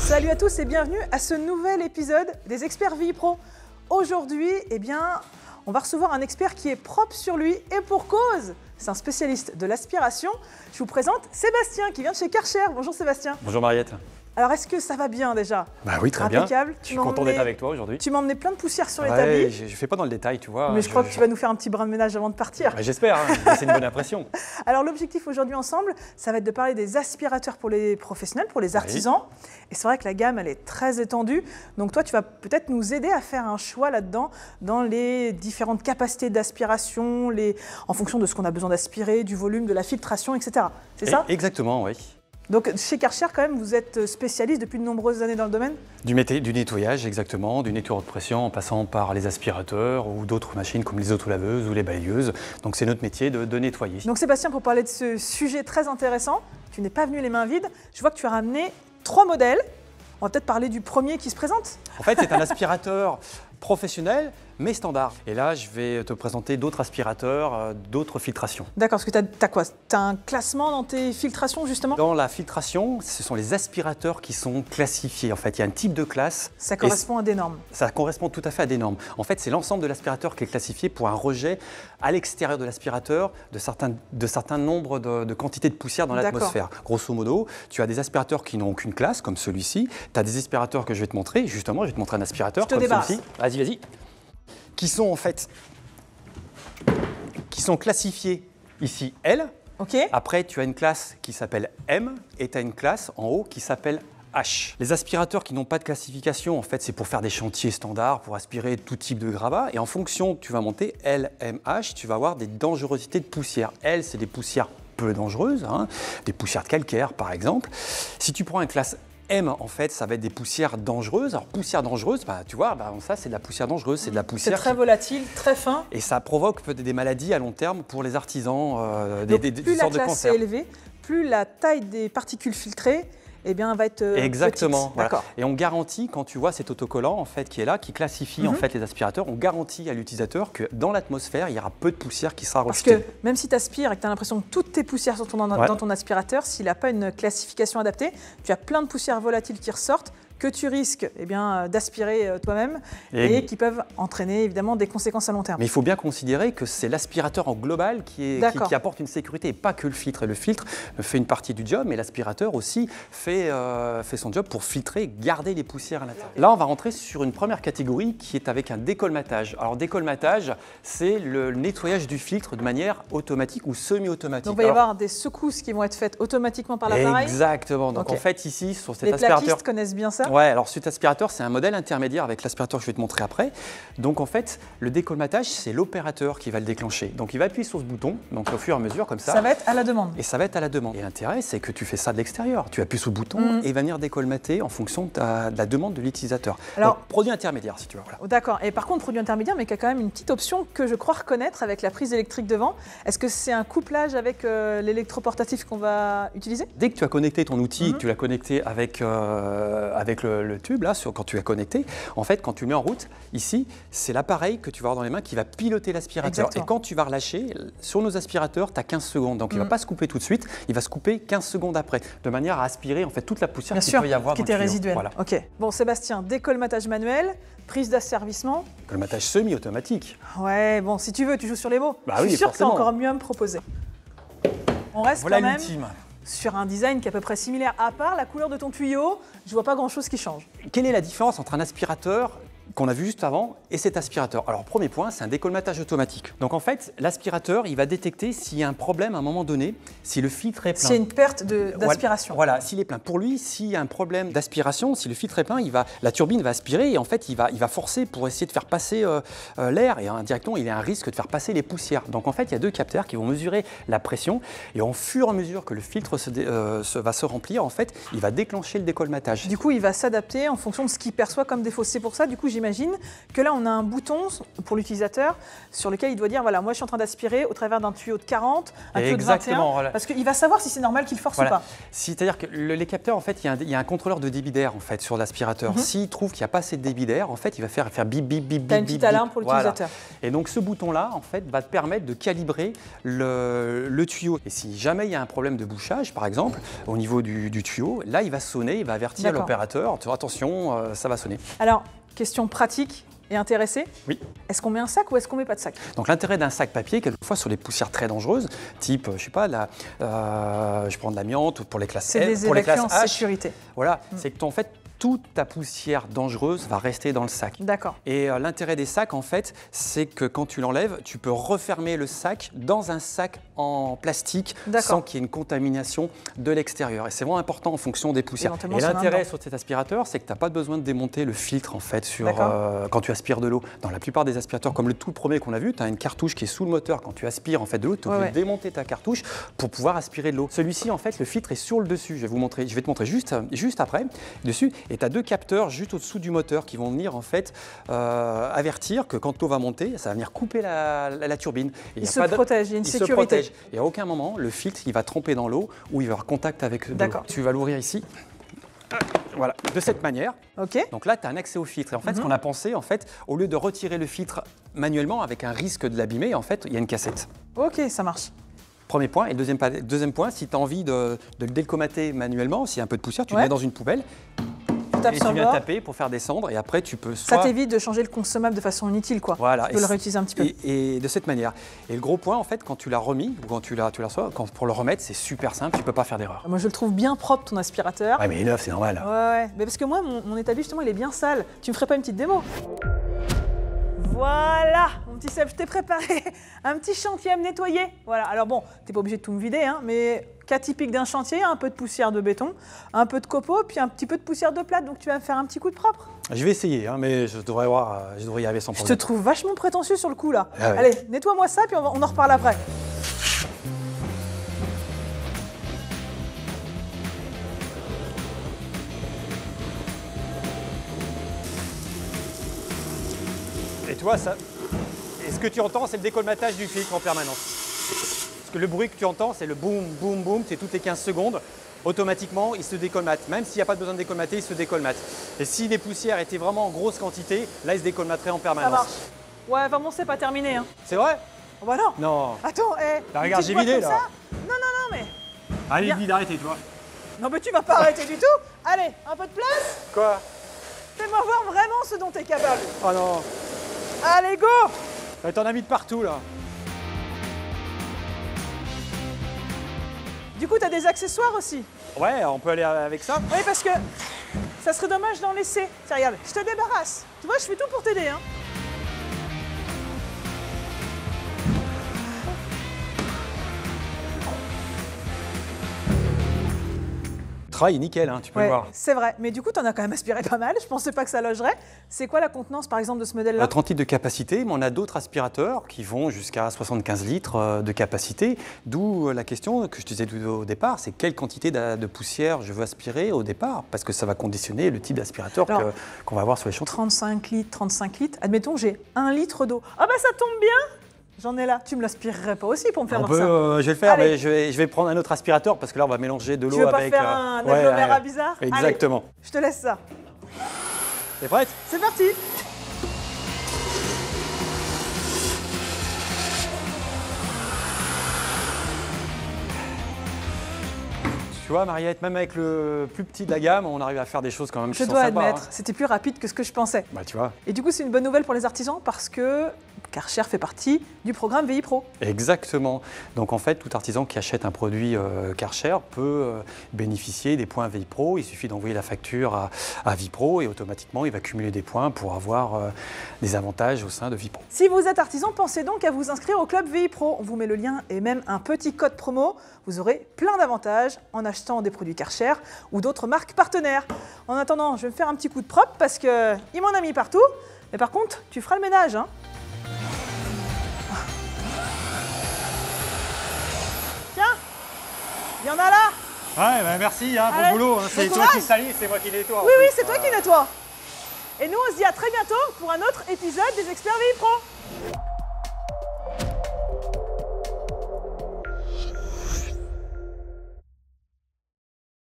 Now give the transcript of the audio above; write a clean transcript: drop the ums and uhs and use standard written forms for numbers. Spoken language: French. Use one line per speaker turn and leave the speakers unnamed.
Salut à tous et bienvenue à ce nouvel épisode des Experts VI Pro. Aujourd'hui, on va recevoir un expert qui est propre sur lui et pour cause. C'est un spécialiste de l'aspiration. Je vous présente Sébastien qui vient de chez Karcher. Bonjour Sébastien.
Bonjour Mariette.
Alors, est-ce que ça va bien déjà?
Bah oui, très
impeccable.
bien. Je suis content d'être avec toi aujourd'hui.
Tu m'as emmené plein de poussière sur l'établi.
Je ne fais pas dans le détail, tu vois.
Mais je crois que tu vas nous faire un petit brin de ménage avant de partir.
Bah, j'espère, c'est une bonne impression.
Alors, l'objectif aujourd'hui ensemble, ça va être de parler des aspirateurs pour les professionnels, pour les artisans. Oui. Et c'est vrai que la gamme, elle est très étendue. Donc toi, tu vas peut-être nous aider à faire un choix là-dedans, dans les différentes capacités d'aspiration, en fonction de ce qu'on a besoin d'aspirer, du volume, de la filtration, etc. C'est ça?
Exactement, oui.
Donc chez Karcher, quand même, vous êtes spécialiste depuis de nombreuses années dans le domaine? Du
nettoyage, exactement, du nettoyeur de pression en passant par les aspirateurs ou d'autres machines comme les autolaveuses ou les balayeuses. Donc c'est notre métier de nettoyer.
Donc Sébastien, pour parler de ce sujet très intéressant, tu n'es pas venu les mains vides. Je vois que tu as ramené 3 modèles. On va peut-être parler du premier qui se présente.
En fait, c'est un aspirateur professionnel, mais standard. Et là, je vais te présenter d'autres aspirateurs, d'autres filtrations.
D'accord, parce que tu as quoi? Tu as un classement dans tes filtrations, justement?
Dans la filtration, ce sont les aspirateurs qui sont classifiés. En fait, il y a un type de classe.
Ça correspond à des normes?
Ça correspond tout à fait à des normes. En fait, c'est l'ensemble de l'aspirateur qui est classifié pour un rejet à l'extérieur de l'aspirateur de certains nombres de quantités de poussière dans l'atmosphère. Grosso modo, tu as des aspirateurs qui n'ont aucune classe, comme celui-ci. Tu as des aspirateurs que je vais te montrer. Justement, je vais te montrer un aspirateur comme celui-ci. Vas-y, vas-y. Qui sont classifiés ici L.
Okay.
Après, tu as une classe qui s'appelle M et tu as une classe en haut qui s'appelle H. Les aspirateurs qui n'ont pas de classification, en fait, c'est pour faire des chantiers standards, pour aspirer tout type de gravat. Et en fonction, tu vas monter L, M, H, tu vas avoir des dangerosités de poussière. L, c'est des poussières peu dangereuses, des poussières de calcaire, par exemple. Si tu prends une classe M, en fait, ça va être des poussières dangereuses. Alors, poussière dangereuse, tu vois, ça, c'est de la poussière dangereuse. C'est de la poussière.
C'est très volatile, très fin.
Et ça provoque des maladies à long terme pour les artisans,
plus la classe est élevée, plus la taille des particules filtrées va être
exactement.
Voilà.
Et on garantit, quand tu vois cet autocollant en fait, qui est là, qui classifie en fait, les aspirateurs, on garantit à l'utilisateur que dans l'atmosphère, il y aura peu de poussière qui sera rejetée.
Parce que même si tu aspires et que tu as l'impression que toutes tes poussières sont dans ton aspirateur, s'il n'a pas une classification adaptée, tu as plein de poussières volatiles qui ressortent, que tu risques d'aspirer toi-même et qui peuvent entraîner évidemment des conséquences à long terme.
Mais il faut bien considérer que c'est l'aspirateur en global qui apporte une sécurité et pas que le filtre. Et le filtre fait une partie du job, mais l'aspirateur aussi fait son job pour filtrer, garder les poussières à l'intérieur. Là, on va rentrer sur une première catégorie qui est avec un décolmatage. Alors, décolmatage, c'est le nettoyage du filtre de manière automatique ou semi-automatique.
Donc, il va y avoir des secousses qui vont être faites automatiquement par l'appareil.
Exactement. Donc, en fait, ici, sur cet
aspirateur… Les plaquistes connaissent bien ça?
Ouais, alors cet aspirateur, c'est un modèle intermédiaire avec l'aspirateur que je vais te montrer après. Donc en fait, le décolmatage, c'est l'opérateur qui va le déclencher. Donc il va appuyer sur ce bouton, donc au fur et à mesure comme ça.
Ça va être à la demande.
Et ça va être à la demande. Et l'intérêt, c'est que tu fais ça de l'extérieur. Tu appuies sur le bouton et il va venir décolmater en fonction de la demande de l'utilisateur. Alors, donc, produit intermédiaire, si tu veux. Voilà.
D'accord. Et par contre, produit intermédiaire, mais qui a quand même une petite option que je crois reconnaître avec la prise électrique devant. Est-ce que c'est un couplage avec l'électroportatif qu'on va utiliser?
Dès que tu as connecté ton outil, que tu l'as connecté avec le tube, là, quand tu as connecté, en fait, quand tu le mets en route, ici, c'est l'appareil que tu vas avoir dans les mains qui va piloter l'aspirateur. Et quand tu vas relâcher, sur nos aspirateurs, tu as 15 secondes. Donc, il ne va pas se couper tout de suite, il va se couper 15 secondes après, de manière à aspirer en fait, toute la poussière qu'il peut y avoir
qui était résiduelle.
Voilà.
Ok. Bon, Sébastien, décolmatage manuel, prise d'asservissement.
Décolmatage semi-automatique.
Ouais, bon, si tu veux, tu joues sur les mots.
Bah
je suis sûr que tu as encore mieux à me proposer. On reste quand même sur un design qui est à peu près similaire, à part la couleur de ton tuyau, je vois pas grand-chose qui change.
Quelle est la différence entre un aspirateur qu'on a vu juste avant et cet aspirateur? Alors, premier point, c'est un décolmatage automatique. Donc, en fait, l'aspirateur, il va détecter s'il y a un problème à un moment donné, si le filtre est plein.
S'il y a une perte d'aspiration.
Voilà, s'il est plein. Pour lui, s'il y a un problème d'aspiration, si le filtre est plein, la turbine va aspirer et en fait, il va forcer pour essayer de faire passer l'air et indirectement, il y a un risque de faire passer les poussières. Donc, en fait, il y a 2 capteurs qui vont mesurer la pression et au fur et à mesure que le filtre va se remplir, en fait, il va déclencher le décolmatage.
Du coup, il va s'adapter en fonction de ce qu'il perçoit comme défaut. C'est pour ça, du coup, j'imagine que là, on a un bouton pour l'utilisateur sur lequel il doit dire, voilà, moi, je suis en train d'aspirer au travers d'un tuyau de 40, un tuyau de 21. Parce qu'il va savoir si c'est normal qu'il force ou pas.
C'est-à-dire que les capteurs, en fait, il y a un contrôleur de débit d'air en fait sur l'aspirateur. S'il trouve qu'il n'y a pas assez de débit d'air, en fait, il va faire bip bip bip bip.
T'as une petite alarme pour l'utilisateur.
Et donc ce bouton-là, en fait, va te permettre de calibrer le tuyau. Et si jamais il y a un problème de bouchage, par exemple, au niveau du tuyau, là, il va sonner, il va avertir l'opérateur. Attention, ça va sonner.
Alors, question pratique. Et intéressé?
Oui.
Est-ce qu'on met un sac ou est-ce qu'on met pas de sac?
Donc l'intérêt d'un sac papier, quelquefois sur les poussières très dangereuses, type, je sais pas, je prends de l'amiante pour les classes
F, pour les classes H. Sécurité.
Voilà, c'est que en fait, toute ta poussière dangereuse va rester dans le sac.
D'accord.
Et l'intérêt des sacs, en fait, c'est que quand tu l'enlèves, tu peux refermer le sac dans un sac en plastique sans qu'il y ait une contamination de l'extérieur. Et c'est vraiment important en fonction des poussières. Et l'intérêt sur cet aspirateur, c'est que tu n'as pas besoin de démonter le filtre, en fait, quand tu aspires de l'eau. Dans la plupart des aspirateurs, comme le tout premier qu'on a vu, tu as une cartouche qui est sous le moteur. Quand tu aspires en fait, de l'eau, tu peux démonter ta cartouche pour pouvoir aspirer de l'eau. Celui-ci, en fait, le filtre est sur le dessus. Je vais te montrer juste après, dessus. Et tu as deux capteurs juste au-dessous du moteur qui vont venir en fait avertir que quand l'eau va monter, ça va venir couper la turbine. Et
il se protège, il y a une sécurité.
Et à aucun moment, le filtre il va tremper dans l'eau ou il va avoir contact avec l'eau. Tu vas l'ouvrir ici. Voilà, de cette manière. Donc là, tu as un accès au filtre. Et en fait, ce qu'on a pensé, en fait, au lieu de retirer le filtre manuellement avec un risque de l'abîmer, en fait, il y a une cassette.
Ok, ça marche.
Premier point. Et le deuxième point, si tu as envie de le décolmater manuellement, s'il y a un peu de poussière, tu le mets dans une poubelle. Et tu viens taper pour faire descendre et après tu peux
Ça t'évite de changer le consommable de façon inutile quoi.
Voilà.
Tu peux le réutiliser un petit peu.
Et de cette manière. Et le gros point en fait quand tu l'as remis ou quand tu l'as reçois, pour le remettre c'est super simple, tu peux pas faire d'erreur.
Moi je le trouve bien propre ton aspirateur.
Ouais mais il est neuf, c'est normal.
Ouais. Mais parce que moi mon établi justement il est bien sale. Tu me ferais pas une petite démo? Voilà, mon petit Seb, je t'ai préparé un petit chantier à me nettoyer. Voilà, alors bon, t'es pas obligé de tout me vider, hein, mais cas typique d'un chantier, un peu de poussière de béton, un peu de copeaux, puis un petit peu de poussière de plâtre, donc tu vas me faire un petit coup de propre.
Je vais essayer, hein, mais je devrais y arriver sans problème.
Je te trouve vachement prétentieux sur le coup là. Ah ouais. Allez, nettoie-moi ça, puis on en reparle après.
Et tu vois, et ce que tu entends, c'est le décolmatage du filtre en permanence. Parce que le bruit que tu entends, c'est le boum, boum, boum, c'est toutes les 15 secondes. Automatiquement, il se décolmate. Même s'il n'y a pas besoin de décolmater, il se décolmate. Et si les poussières étaient vraiment en grosse quantité, là, il se décolmaterait en permanence.
Ça marche. Ouais, vraiment, c'est pas terminé. Hein.
C'est vrai?
Oh bah non.
Non.
Attends,
regarde, j'ai vidé là.
Non, mais...
Allez, vite, arrêtez, tu vois.
Non, mais tu vas pas arrêter du tout. Allez, un peu de place.
Quoi?
Fais-moi voir vraiment ce dont t'es capable.
Oh non.
Allez, go!
T'en as mis de partout là.
Du coup, t'as des accessoires aussi?
Ouais, on peut aller avec ça.
Oui, parce que ça serait dommage d'en laisser. Tiens, regarde, je te débarrasse. Tu vois, je fais tout pour t'aider. Hein.
Travail nickel, hein, tu peux le voir.
C'est vrai, mais du coup, tu en as quand même aspiré pas mal. Je pensais pas que ça logerait. C'est quoi la contenance, par exemple, de ce modèle-là?
30 litres de capacité, mais on a d'autres aspirateurs qui vont jusqu'à 75 litres de capacité. D'où la question que je te disais au départ, c'est quelle quantité de poussière je veux aspirer au départ, parce que ça va conditionner le type d'aspirateur qu'on va avoir sur les chantiers.
35 litres. Admettons, j'ai 1 litre d'eau. Ah bah ça tombe bien. J'en ai là. Tu me l'aspirerais pas aussi pour me faire voir ça?
Je vais le faire, mais je vais prendre un autre aspirateur parce que là, on va mélanger de l'eau avec...
Tu veux pas faire un agglomérat bizarre?
Exactement.
Allez, je te laisse ça.
T'es prête?
C'est parti.
Tu vois, Mariette, même avec le plus petit de la gamme, on arrive à faire des choses quand même qui sont sympas.
Je dois admettre, c'était plus rapide que ce que je pensais.
Bah, tu vois.
Et du coup, c'est une bonne nouvelle pour les artisans parce que Karcher fait partie du programme VI Pro.
Exactement. Donc en fait, tout artisan qui achète un produit Karcher peut bénéficier des points VI Pro. Il suffit d'envoyer la facture à VI Pro et automatiquement, il va cumuler des points pour avoir des avantages au sein de VI Pro.
Si vous êtes artisan, pensez donc à vous inscrire au club VI Pro. On vous met le lien et même un petit code promo. Vous aurez plein d'avantages en achetant des produits Karcher ou d'autres marques partenaires. En attendant, je vais me faire un petit coup de propre parce qu'il m'en a mis partout. Mais par contre, tu feras le ménage, hein. Tiens, il y en a là.
Ouais, bah merci hein, pour le boulot. Hein. C'est toi qui salis, c'est moi qui nettoie.
Oui, c'est toi qui nettoie. Et nous, on se dit à très bientôt pour un autre épisode des Experts VI Pro.